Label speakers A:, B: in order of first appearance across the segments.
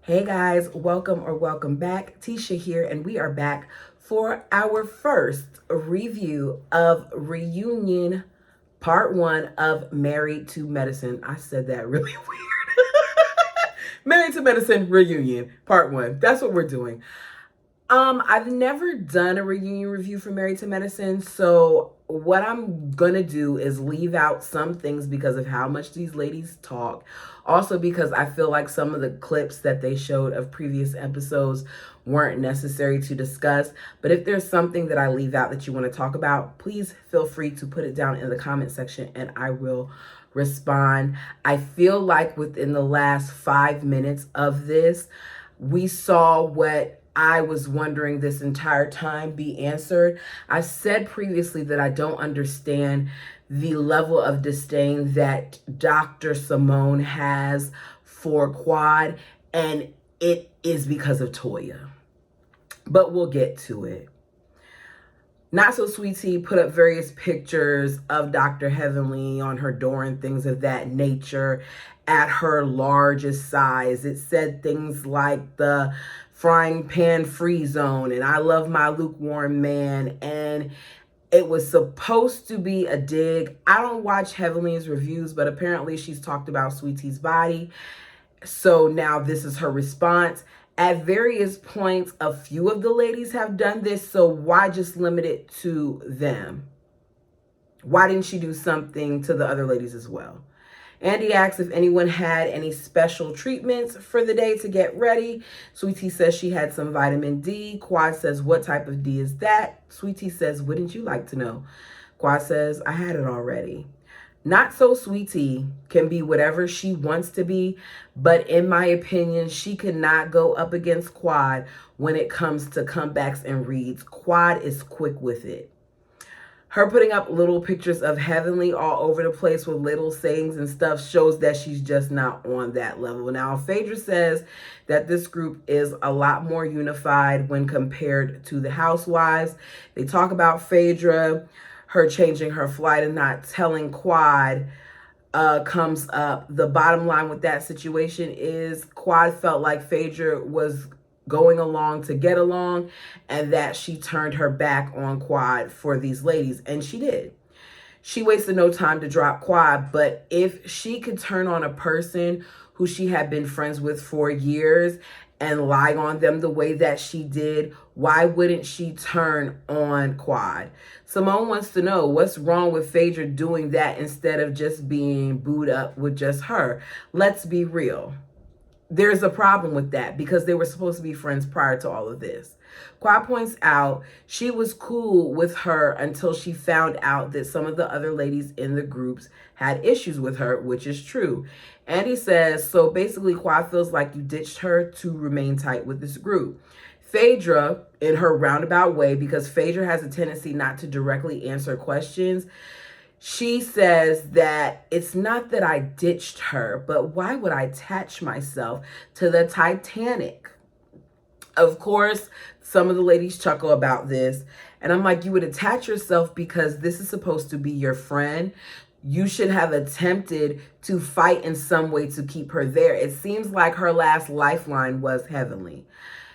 A: Hey guys, welcome back. Tisha here, and we are back for our first review of Reunion Part 1 of Married to Medicine. I said that really weird. Married to Medicine Reunion Part 1. That's what we're doing. I've never done a reunion review for Married to Medicine, so what I'm gonna do is leave out some things because of how much these ladies talk. Also, because I feel like some of the clips that they showed of previous episodes weren't necessary to discuss. But if there's something that I leave out that you want to talk about, please feel free to put it down in the comment section and I will respond. I feel like within the last 5 minutes of this, we saw what I was wondering this entire time be answered. I said previously that I don't understand the level of disdain that Dr. Simone has for Quad, and it is because of Toya. But we'll get to it. Not So Sweet Tea put up various pictures of Dr. Heavenly on her door and things of that nature at her largest size. It said things like the frying pan free zone and I love my lukewarm man, and it was supposed to be a dig. I don't watch Heavenly's reviews, but apparently she's talked about Sweet Tea's body. So now this is her response. At various points, a few of the ladies have done this, so why just limit it to them? Why didn't she do something to the other ladies as well? Andy asks if anyone had any special treatments for the day to get ready. Sweetie says she had some vitamin D. Quad says, what type of D is that? Sweetie says, wouldn't you like to know? Quad says, I had it already. Not So Sweetie can be whatever she wants to be, but in my opinion, she cannot go up against Quad when it comes to comebacks and reads. Quad is quick with it. Her putting up little pictures of Heavenly all over the place with little sayings and stuff shows that she's just not on that level. Now, Phaedra says that this group is a lot more unified when compared to the Housewives. They talk about Phaedra, her changing her flight and not telling Quad comes up. The bottom line with that situation is Quad felt like Phaedra was going along to get along and that she turned her back on Quad for these ladies, and she did. She wasted no time to drop Quad, but if she could turn on a person who she had been friends with for years and lie on them the way that she did, why wouldn't she turn on Quad? Simone wants to know what's wrong with Phaedra doing that instead of just being booed up with just her. Let's be real. There's a problem with that because they were supposed to be friends prior to all of this. Quad points out she was cool with her until she found out that some of the other ladies in the groups had issues with her, which is true. Andy says, so basically Quad feels like you ditched her to remain tight with this group. Phaedra, in her roundabout way, because Phaedra has a tendency not to directly answer questions, she says that it's not that I ditched her, but why would I attach myself to the Titanic? Of course, some of the ladies chuckle about this. And I'm like, you would attach yourself because this is supposed to be your friend. You should have attempted to fight in some way to keep her there. It seems like her last lifeline was Heavenly.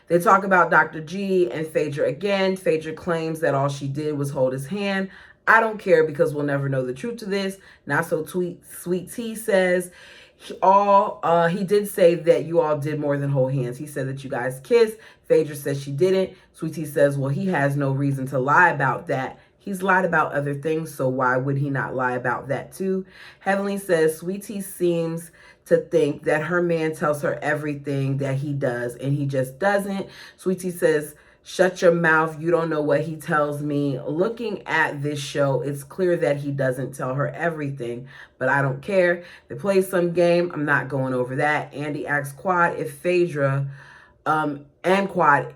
A: They talk about Dr. G and Phaedra again. Phaedra claims that all she did was hold his hand. I don't care because we'll never know the truth to this. Not So Sweet Tea says he did say that you all did more than hold hands. He said that you guys kissed. Phaedra says she didn't. Sweet Tea says, well, he has no reason to lie about that. He's lied about other things, so why would he not lie about that too? Heavenly says Sweet Tea seems to think that her man tells her everything that he does, and he just doesn't. Sweet Tea says, shut your mouth. You don't know what he tells me. Looking at this show, it's clear that he doesn't tell her everything, but I don't care. They play some game. I'm not going over that. Andy asks Quad if Phaedra and Quad...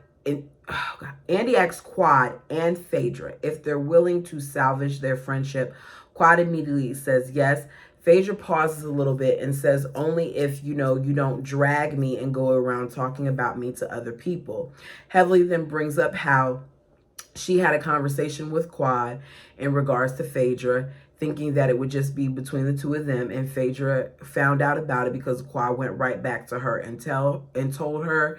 A: Andy asks Quad and Phaedra if they're willing to salvage their friendship. Quad immediately says yes. Phaedra pauses a little bit and says, only if, you don't drag me and go around talking about me to other people. Heavenly then brings up how she had a conversation with Quad in regards to Phaedra. thinking that it would just be between the two of them. And Phaedra found out about it because Quad went right back to her and told her.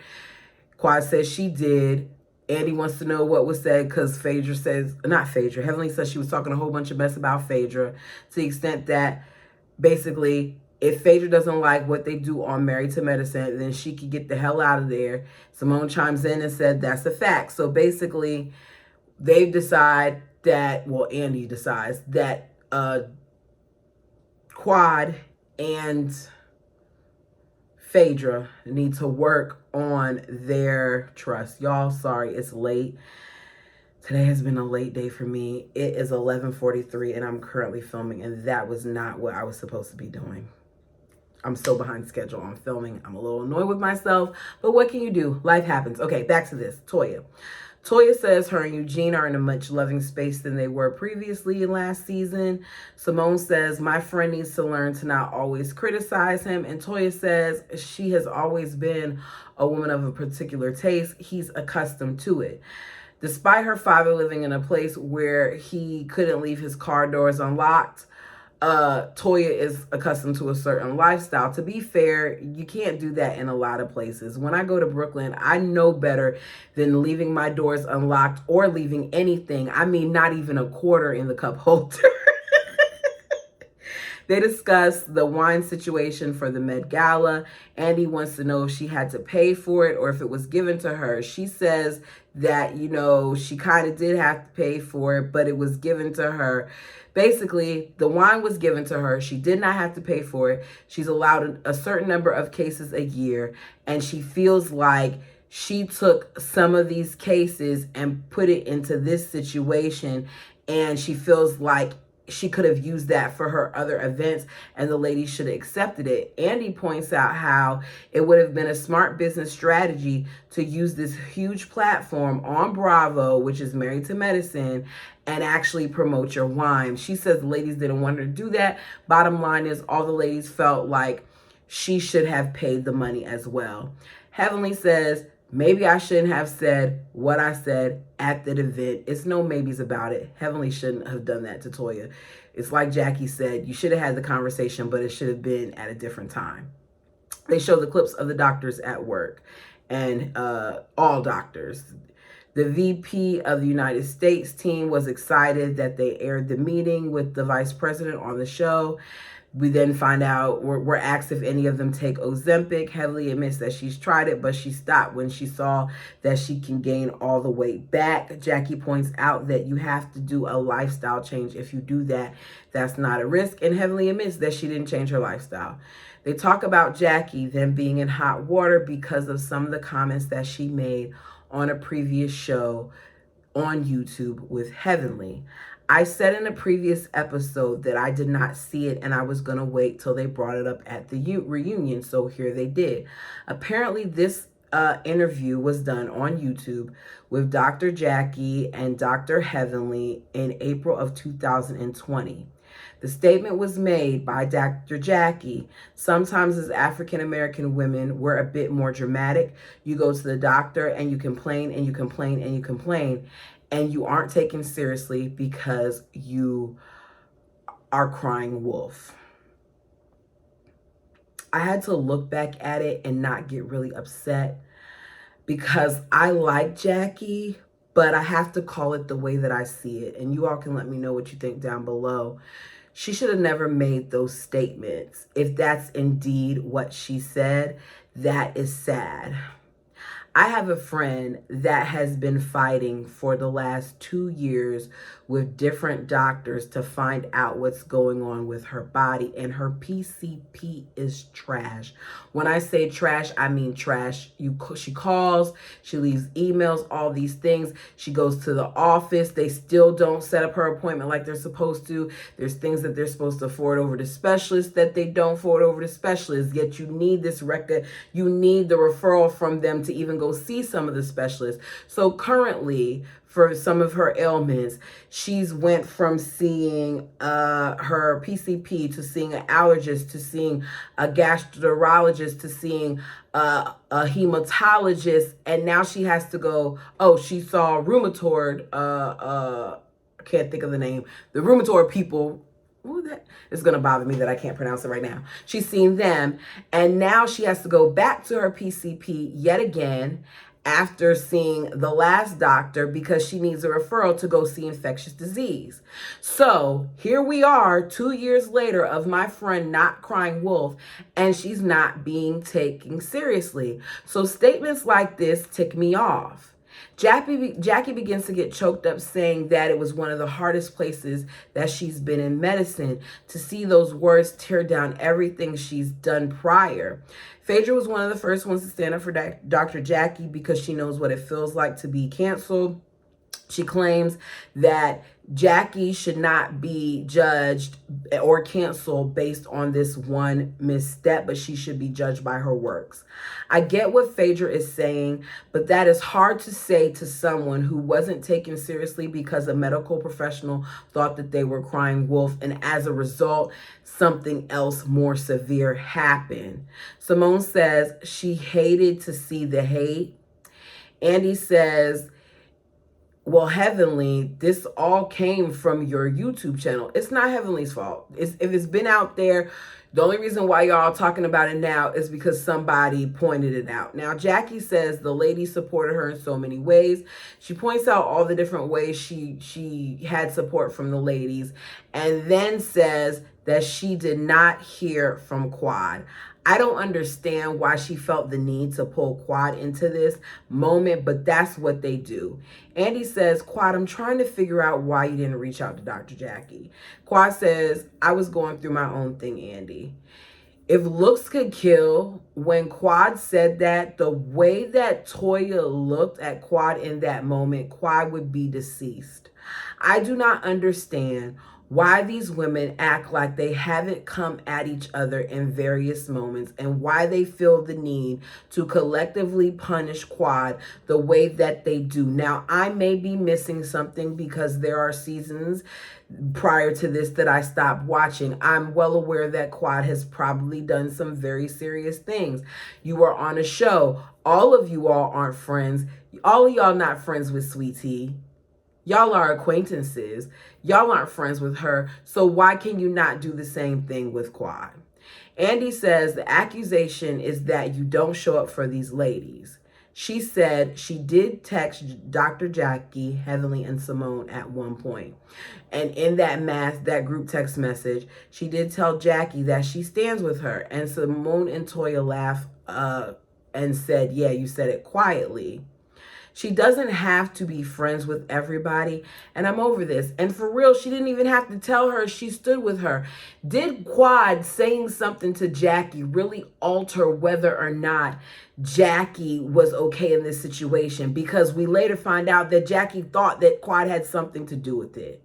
A: Quad says she did. Andy wants to know what was said because Phaedra says, not Phaedra, Heavenly says she was talking a whole bunch of mess about Phaedra, to the extent that basically if Phaedra doesn't like what they do on Married to Medicine, then she could get the hell out of there. Simone chimes in and said that's a fact. So basically they decide that, well, Andy decides that Quad and Phaedra need to work on their trust. Y'all, sorry, it's late. Today has been a late day for me. It is 11:43 and I'm currently filming, and that was not what I was supposed to be doing. I'm so behind schedule on filming. I'm a little annoyed with myself, but what can you do? Life happens. Okay, back to this. Toya. Toya says her and Eugene are in a much loving space than they were previously in last season. Simone says, my friend needs to learn to not always criticize him. And Toya says she has always been a woman of a particular taste. He's accustomed to it. Despite her father living in a place where he couldn't leave his car doors unlocked, Toya is accustomed to a certain lifestyle. To be fair, you can't do that in a lot of places. When I go to Brooklyn, I know better than leaving my doors unlocked or leaving anything. I mean, not even a quarter in the cup holder. They discuss the wine situation for the Met Gala. Andy wants to know if she had to pay for it or if it was given to her. She says that, you know, she kind of did have to pay for it, but it was given to her. Basically, the wine was given to her. She did not have to pay for it. She's allowed a certain number of cases a year, and she feels like she took some of these cases and put it into this situation, and she feels like she could have used that for her other events, and the lady should have accepted it. Andy points out how it would have been a smart business strategy to use this huge platform on Bravo, which is Married to Medicine, and actually promote your wine. She says the ladies didn't want her to do that. Bottom line is all the ladies felt like she should have paid the money as well. Heavenly says, maybe I shouldn't have said what I said at the event. It's no maybes about it. Heavenly shouldn't have done that to Toya. It's like Jackie said, you should have had the conversation, but it should have been at a different time. They show the clips of the doctors at work, and all doctors. The VP of the United States team was excited that they aired the meeting with the vice president on the show. We then find out, we're asked if any of them take Ozempic. Heavenly admits that she's tried it, but she stopped when she saw that she can gain all the weight back. Jackie points out that you have to do a lifestyle change. If you do that, that's not a risk. And Heavenly admits that she didn't change her lifestyle. They talk about Jackie then being in hot water because of some of the comments that she made on a previous show on YouTube with Heavenly. I said in a previous episode that I did not see it and I was going to wait till they brought it up at the reunion. So here they did. Apparently this interview was done on YouTube with Dr. Jackie and Dr. Heavenly in April of 2020. The statement was made by Dr. Jackie. Sometimes as African-American women, we're a bit more dramatic. You go to the doctor and you complain and you complain and you complain, and you aren't taken seriously because you are crying wolf. I had to look back at it and not get really upset because I like Jackie, but I have to call it the way that I see it. And you all can let me know what you think down below. She should have never made those statements. If that's indeed what she said, that is sad. I have a friend that has been fighting for the last 2 years with different doctors to find out what's going on with her body, and her PCP is trash. When I say trash, I mean trash. She calls, she leaves emails, all these things. She goes to the office. They still don't set up her appointment like they're supposed to. There's things that they're supposed to forward over to specialists that they don't forward over to specialists, yet you need this record. You need the referral from them to even go see some of the specialists. So currently, for some of her ailments, she's went from seeing her PCP to seeing an allergist to seeing a gastroenterologist to seeing a hematologist, and now she has to go, she saw rheumatoid, I can't think of the name, the rheumatoid people Ooh, that is going to bother me that I can't pronounce it right now. She's seen them, and now she has to go back to her PCP yet again after seeing the last doctor because she needs a referral to go see infectious disease. So here we are 2 years later of my friend not crying wolf, and she's not being taken seriously. So statements like this tick me off. Jackie begins to get choked up saying that it was one of the hardest places that she's been in medicine. To see those words tear down everything she's done prior. Phaedra was one of the first ones to stand up for Dr. Jackie because she knows what it feels like to be canceled. She claims that Jackie should not be judged or canceled based on this one misstep, but she should be judged by her works. I get what Phaedra is saying, but that is hard to say to someone who wasn't taken seriously because a medical professional thought that they were crying wolf, and as a result, something else more severe happened. Simone says she hated to see the hate. Andy says, well, Heavenly, this all came from your YouTube channel. It's not Heavenly's fault. If it's been out there, the only reason why y'all talking about it now is because somebody pointed it out. Now, Jackie says the lady supported her in so many ways. She points out all the different ways she had support from the ladies, and then says that she did not hear from Quad. I don't understand why she felt the need to pull Quad into this moment, but that's what they do. Andy says, Quad, I'm trying to figure out why you didn't reach out to Dr. Jackie. Quad says, I was going through my own thing, Andy. If looks could kill, when Quad said that, the way that Toya looked at Quad in that moment, Quad would be deceased. I do not understand why these women act like they haven't come at each other in various moments, and why they feel the need to collectively punish Quad the way that they do. Now, I may be missing something because there are seasons prior to this that I stopped watching. I'm well aware that Quad has probably done some very serious things. You are on a show. All of you all aren't friends. All of y'all not friends with Sweet Tea. Y'all are acquaintances. Y'all aren't friends with her. So why can you not do the same thing with Quad? Andy says the accusation is that you don't show up for these ladies. She said she did text Dr. Jackie, Heavenly, and Simone at one point. And in that group text message, she did tell Jackie that she stands with her. And Simone and Toya laughed and said, yeah, you said it quietly. She doesn't have to be friends with everybody, and I'm over this. And for real, she didn't even have to tell her she stood with her. Did Quad saying something to Jackie really alter whether or not Jackie was okay in this situation? Because we later find out that Jackie thought that Quad had something to do with it.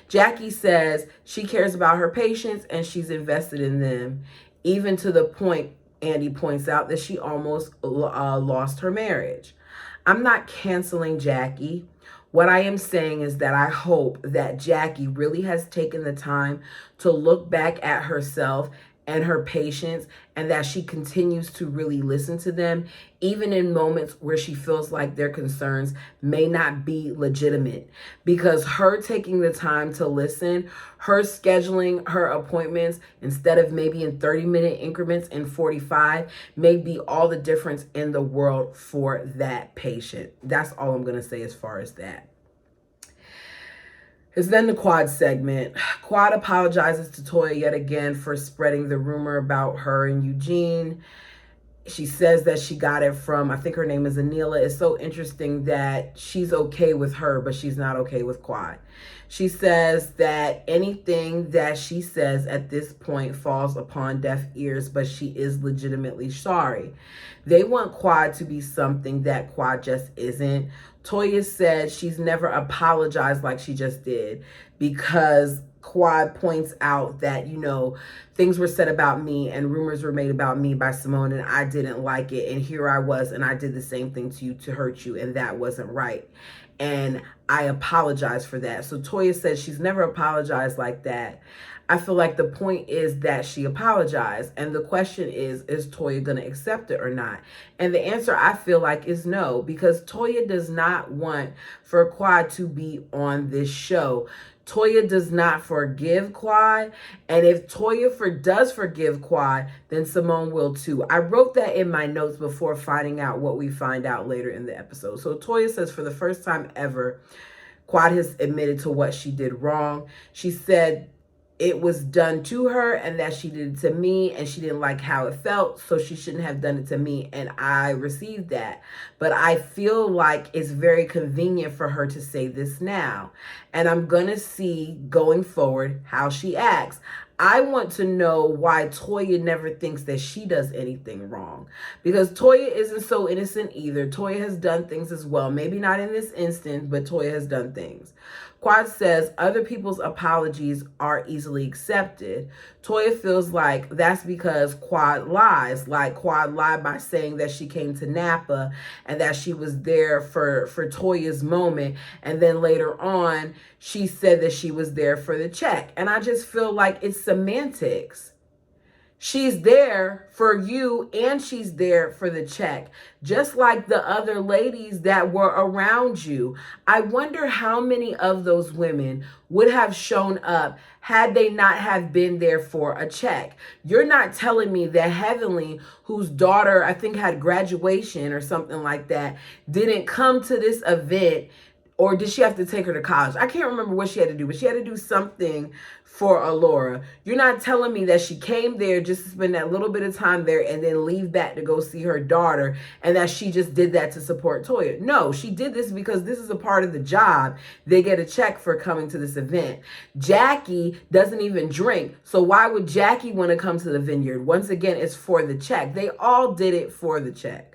A: Jackie says she cares about her patients and she's invested in them, even to the point, Andy points out, that she almost lost her marriage. I'm not canceling Jackie. What I am saying is that I hope that Jackie really has taken the time to look back at herself and her patients, and that she continues to really listen to them, even in moments where she feels like their concerns may not be legitimate. Because her taking the time to listen, her scheduling her appointments instead of maybe in 30-minute increments in 45, may be all the difference in the world for that patient. That's all I'm going to say as far as that. It's then the Quad segment. Quad apologizes to Toya yet again for spreading the rumor about her and Eugene. She says that she got it from, I think her name is Anila. It's so interesting that she's okay with her, but she's not okay with Quad. She says that anything that she says at this point falls upon deaf ears, but she is legitimately sorry. They want Quad to be something that Quad just isn't. Toya said she's never apologized like she just did, because Quad points out that, things were said about me and rumors were made about me by Simone, and I didn't like it. And here I was, and I did the same thing to you to hurt you, and that wasn't right. And I apologize for that. So Toya says she's never apologized like that. I feel like the point is that she apologized. And the question is Toya going to accept it or not? And the answer, I feel like, is no, because Toya does not want for Quad to be on this show. Toya does not forgive Quad. And if Toya does forgive Quad, then Simone will too. I wrote that in my notes before finding out what we find out later in the episode. So Toya says for the first time ever, Quad has admitted to what she did wrong. She said it was done to her and that she did it to me and she didn't like how it felt, so she shouldn't have done it to me, and I received that. But I feel like it's very convenient for her to say this now, and I'm gonna see going forward how she acts. I want to know why Toya never thinks that she does anything wrong, because Toya isn't so innocent either. Toya has done things as well. Maybe not in this instance, but Toya has done things. Quad says other people's apologies are easily accepted. Toya feels like that's because Quad lies. Like Quad lied by saying that she came to Napa and that she was there for Toya's moment. And then later on, she said that she was there for the check. And I just feel like it's semantics. She's there for you and she's there for the check, just like the other ladies that were around you. I wonder how many of those women would have shown up had they not have been there for a check. You're not telling me that Heavenly, whose daughter I think had graduation or something like that, didn't come to this event. Or did she have to take her to college? I can't remember what she had to do, but she had to do something for Alora. You're not telling me that she came there just to spend that little bit of time there and then leave back to go see her daughter, and that she just did that to support Toya. No, she did this because this is a part of the job. They get a check for coming to this event. Jackie doesn't even drink, so why would Jackie want to come to the vineyard? Once again, it's for the check. They all did it for the check.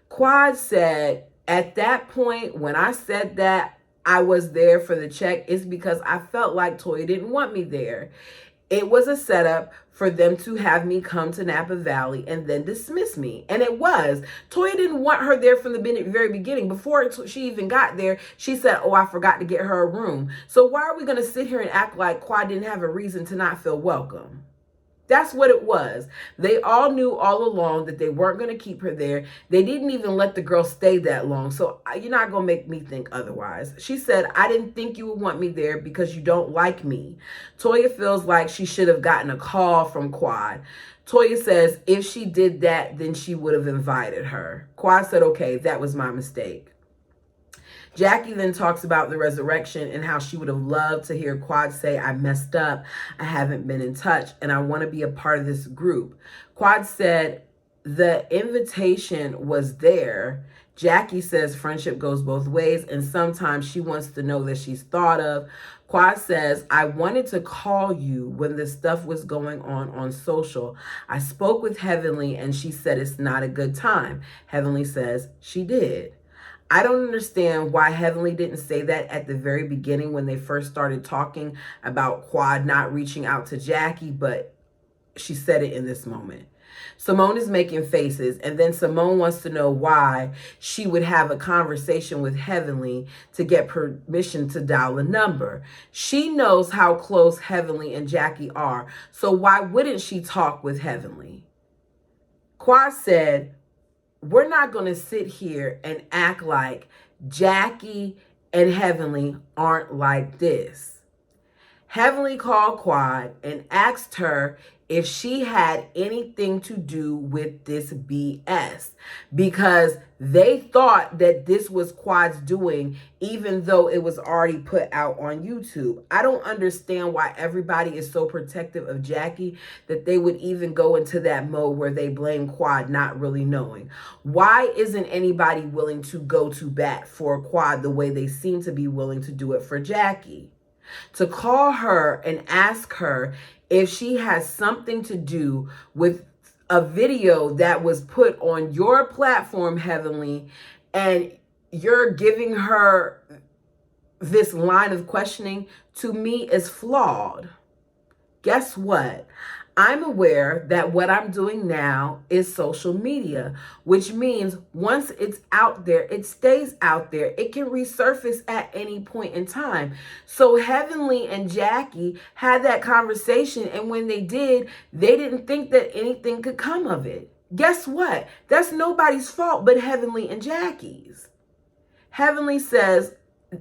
A: Quad said, at that point, when I said that I was there for the check, it's because I felt like Toya didn't want me there. It was a setup for them to have me come to Napa Valley and then dismiss me. And it was. Toya didn't want her there from the very beginning. Before she even got there, she said, oh, I forgot to get her a room. So why are we going to sit here and act like Quad didn't have a reason to not feel welcome? That's what it was. They all knew all along that they weren't going to keep her there. They didn't even let the girl stay that long. So you're not going to make me think otherwise. She said, I didn't think you would want me there because you don't like me. Toya feels like she should have gotten a call from Quad. Toya says if she did that, then she would have invited her. Quad said, okay, that was my mistake. Jackie then talks about the resurrection and how she would have loved to hear Quad say, I messed up, I haven't been in touch, and I want to be a part of this group. Quad said the invitation was there. Jackie says friendship goes both ways, and sometimes she wants to know that she's thought of. Quad says, I wanted to call you when this stuff was going on social. I spoke with Heavenly, and she said it's not a good time. Heavenly says she did. I don't understand why Heavenly didn't say that at the very beginning when they first started talking about Quad not reaching out to Jackie, but she said it in this moment. Simone is making faces, and then Simone wants to know why she would have a conversation with Heavenly to get permission to dial a number. She knows how close Heavenly and Jackie are, so why wouldn't she talk with Heavenly? Quad said, we're not going to sit here and act like Jackie and Heavenly aren't like this. Heavenly called Quad and asked her if she had anything to do with this BS, because they thought that this was Quad's doing, even though it was already put out on YouTube. I don't understand why everybody is so protective of Jackie that they would even go into that mode where they blame Quad not really knowing. Why isn't anybody willing to go to bat for Quad the way they seem to be willing to do it for Jackie? To call her and ask her if she has something to do with a video that was put on your platform, Heavenly, and you're giving her this line of questioning, to me is flawed. Guess what? I'm aware that what I'm doing now is social media, which means once it's out there, it stays out there. It can resurface at any point in time. So Heavenly and Jackie had that conversation, and when they did, they didn't think that anything could come of it. Guess what? That's nobody's fault but Heavenly and Jackie's. Heavenly says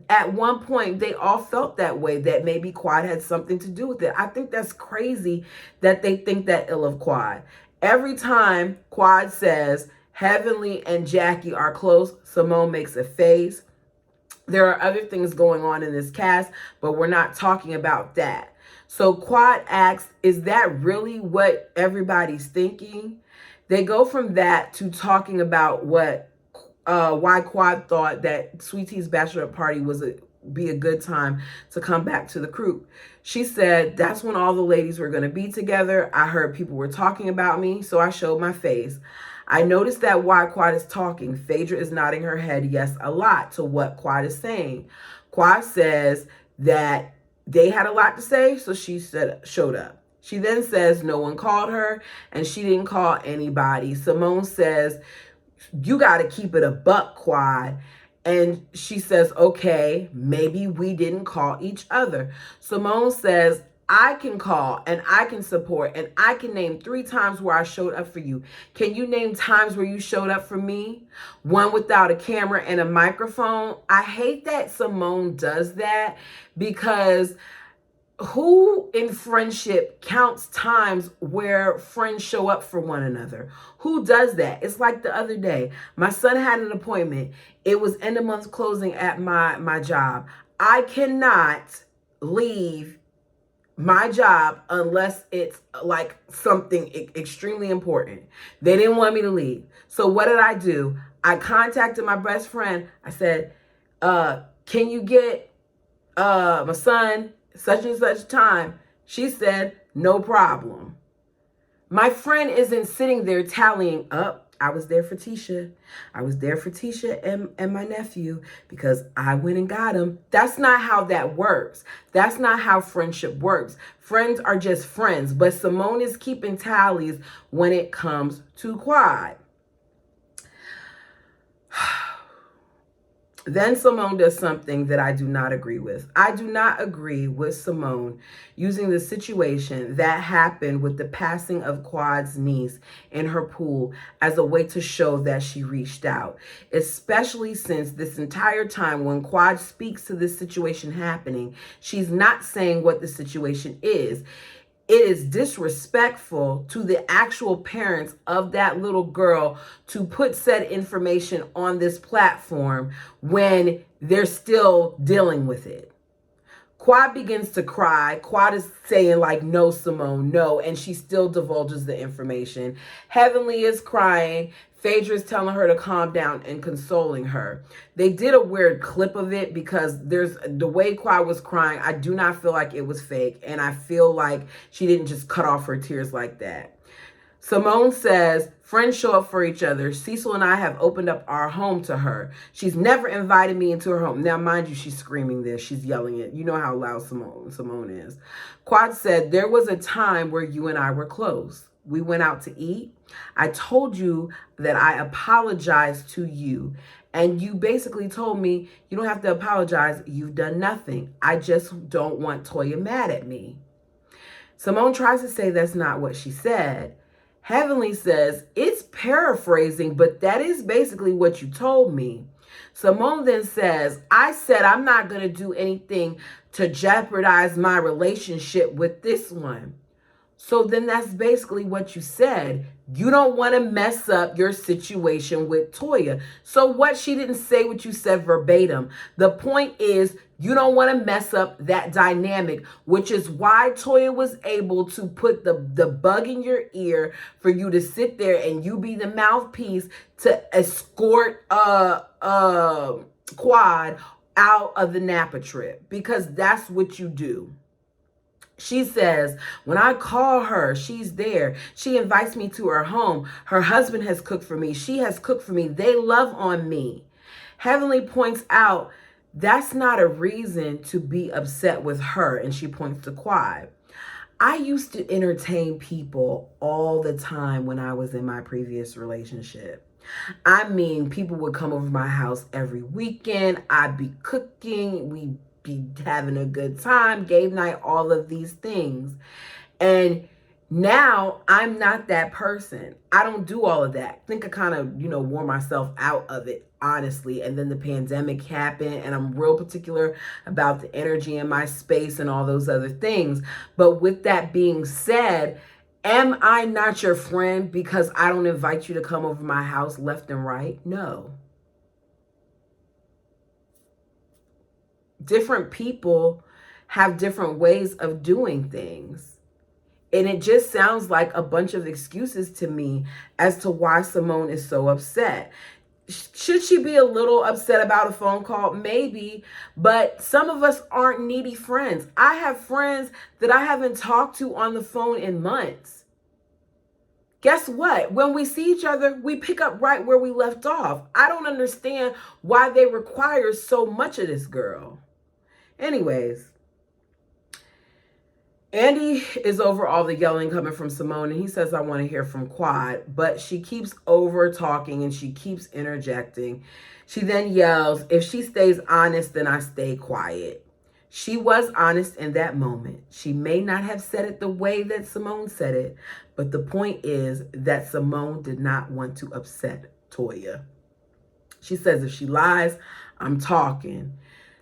A: at one point they all felt that way, that maybe Quad had something to do with it. I think that's crazy that they think that ill of Quad. Every time Quad says Heavenly and Jackie are close, Simone makes a face. There are other things going on in this cast, but we're not talking about that. So Quad asks, is that really what everybody's thinking? They go from that to talking about why Quad thought that Sweet Tea's bachelorette party be a good time to come back to the group. She said, that's when all the ladies were going to be together. I heard people were talking about me, so I showed my face. I noticed that while Quad is talking, Phaedra is nodding her head yes a lot to what Quad is saying. Quad says that they had a lot to say, so she showed up. She then says no one called her and she didn't call anybody. Simone says, you got to keep it a buck, Quad. And she says, okay, maybe we didn't call each other. Simone says, I can call and I can support and I can name 3 times where I showed up for you. Can you name times where you showed up for me? One without a camera and a microphone. I hate that Simone does that, because who in friendship counts times where friends show up for one another? Who does that? It's like the other day, my son had an appointment. It was end of month closing at my job. I cannot leave my job unless it's like something extremely important. They didn't want me to leave. So what did I do? I contacted my best friend. I said, can you get my son such and such time? She said, no problem. My friend isn't sitting there tallying up. I was there for Tisha. I was there for Tisha and my nephew because I went and got him. That's not how that works. That's not how friendship works. Friends are just friends. But Simone is keeping tallies when it comes to Quad. Then Simone does something that I do not agree with. I do not agree with Simone using the situation that happened with the passing of Quad's niece in her pool as a way to show that she reached out, especially since this entire time when Quad speaks to this situation happening, she's not saying what the situation is. It is disrespectful to the actual parents of that little girl to put said information on this platform when they're still dealing with it. Quad begins to cry. Quad is saying like, no, Simone, no. And she still divulges the information. Heavenly is crying. Phaedra is telling her to calm down and consoling her. They did a weird clip of it because there's the way Quad was crying. I do not feel like it was fake. And I feel like she didn't just cut off her tears like that. Simone says, friends show up for each other. Cecil and I have opened up our home to her. She's never invited me into her home. Now, mind you, she's screaming this. She's yelling it. You know how loud Simone is. Quad said, there was a time where you and I were close. We went out to eat. I told you that I apologized to you. And you basically told me, you don't have to apologize. You've done nothing. I just don't want Toya mad at me. Simone tries to say that's not what she said. Heavenly says, it's paraphrasing, but that is basically what you told me. Simone then says, I said I'm not going to do anything to jeopardize my relationship with this one. So then that's basically what you said. You don't want to mess up your situation with Toya. So what? She didn't say what you said verbatim. The point is you don't want to mess up that dynamic, which is why Toya was able to put the bug in your ear for you to sit there and you be the mouthpiece to escort Quad out of the Napa trip, because that's what you do. She says, when I call her, she's there. She invites me to her home. Her husband has cooked for me. She has cooked for me. They love on me. Heavenly points out that's not a reason to be upset with her. And she points to Quad. I used to entertain people all the time when I was in my previous relationship. I mean, people would come over my house every weekend. I'd be cooking. We'd be having a good time, game night, all of these things. And Now I'm not that person. I don't do all of that. I think I kind of, wore myself out of it, honestly. And then the pandemic happened, and I'm real particular about the energy in my space and all those other things. But with that being said, am I not your friend because I don't invite you to come over my house left and right? No. Different people have different ways of doing things. And it just sounds like a bunch of excuses to me as to why Simone is so upset. Should she be a little upset about a phone call? Maybe, but some of us aren't needy friends. I have friends that I haven't talked to on the phone in months. Guess what? When we see each other, we pick up right where we left off. I don't understand why they require so much of this girl. Anyways, Andy is over all the yelling coming from Simone, and he says, I want to hear from Quad, but she keeps over talking and she keeps interjecting. She then yells, if she stays honest, then I stay quiet. She was honest in that moment. She may not have said it the way that Simone said it, but the point is that Simone did not want to upset Toya. She says, if she lies, I'm talking.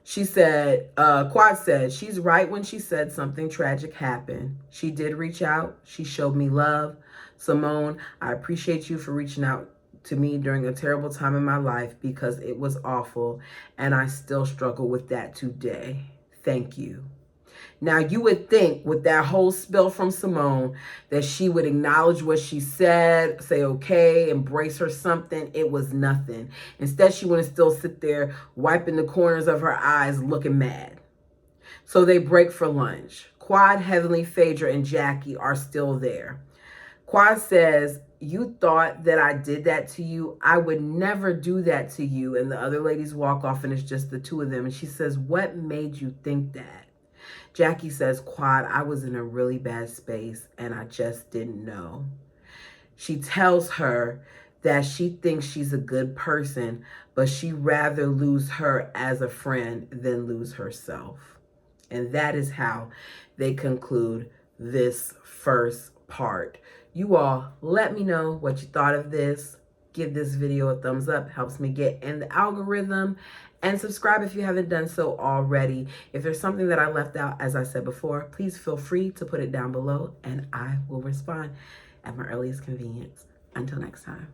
A: She said, Quad said, she's right when she said something tragic happened. She did reach out. She showed me love. Simone, I appreciate you for reaching out to me during a terrible time in my life because it was awful and I still struggle with that today. Thank you. Now, you would think with that whole spill from Simone that she would acknowledge what she said, say, okay, embrace her something. It was nothing. Instead, she want to still sit there wiping the corners of her eyes looking mad. So they break for lunch. Quad, Heavenly, Phaedra, and Jackie are still there. Quad says, you thought that I did that to you? I would never do that to you. And the other ladies walk off and it's just the two of them. And she says, what made you think that? Jackie says, Quad, I was in a really bad space and I just didn't know. She tells her that she thinks she's a good person, but she'd rather lose her as a friend than lose herself. And that is how they conclude this first part. You all, let me know what you thought of this. Give this video a thumbs up, helps me get in the algorithm, and subscribe if you haven't done so already. If there's something that I left out, as I said before, please feel free to put it down below and I will respond at my earliest convenience. Until next time.